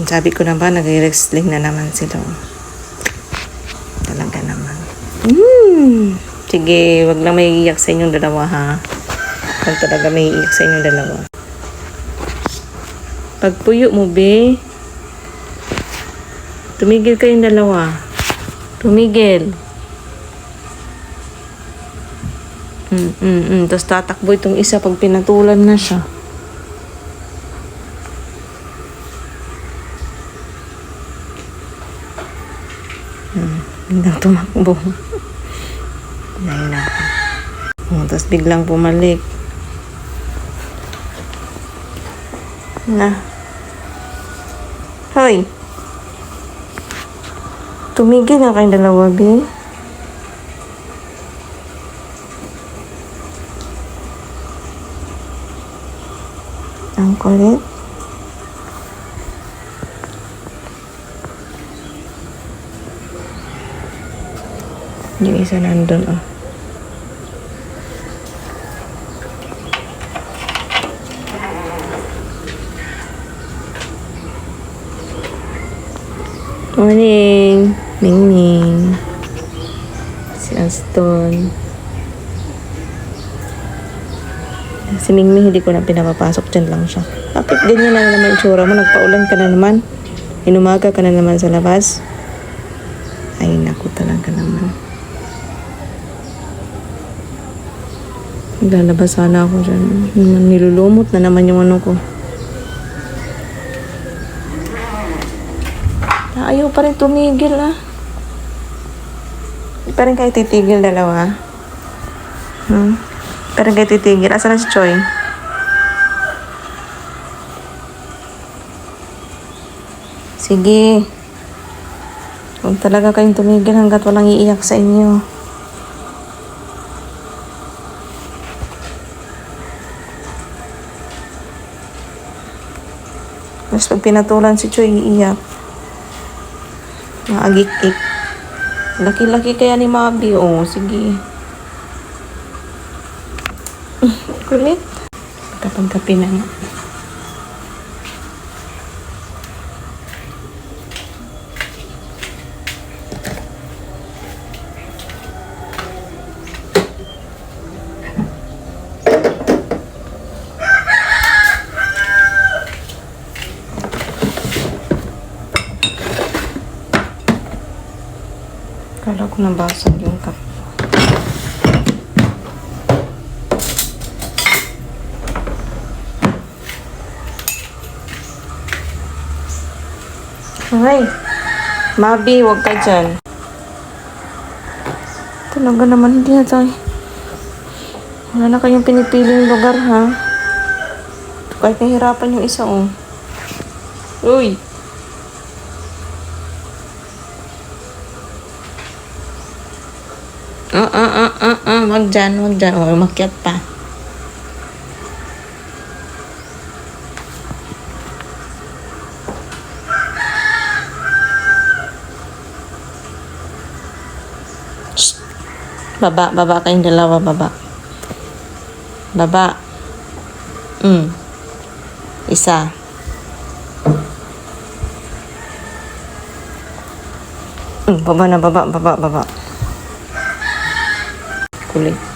Sabi ko na ba, nag-wrestling na naman sila. Talaga naman. Sige, wag lang may iiyak sa inyong dalawa, ha? Wag talaga may iiyak sa inyong dalawa. Pagpuyo mo, be. Tumigil kayong dalawa. Tumigil. Tapos tatakbo itong isa pag pinatulan na siya. Biglang tumakbo. Ay, naku. Tapos biglang pumalik. Na. Hoy. Tumigil na kayong dalawa, be. Ang kulit. Yung isa nandun, oh. Morning, Ningning. Si Aston. Si Mingming hindi ko na pinapapasok, dyan lang siya. Bakit ganyan na naman itsura mo? Nagpaulan ka na naman. Inumaga ka na naman sa labas. Ay, naku talaga naman. Lalabas sana ako dyan. Nilulumot na naman yung ano ko. Ayaw pa rin tumigil, ah. Pa rin kayo titigil dalawa. Pa rin kayo titigil. Asa na si Choi? Sige. Huwag talaga kayong tumigil hanggat walang iiyak sa inyo. Tapos pag pinatulan si Choi, iiyak. Maagik-ik. Laki-laki kaya ni Mabi. Oo, sige. Kulit. Kapag-kapi na nga. Kala ko nabasag yung cup. Ay, Mabi, huwag ka dyan. Talaga naman, hindi na tayo. Wala na kayong pinipiling lugar, ha? Kahit nahirapan yung isa, oh. Uy! Wag dyan. O, umakyat pa. Shh. Baba kayong dalawa, baba. Isa. Baba na, baba. Kulit.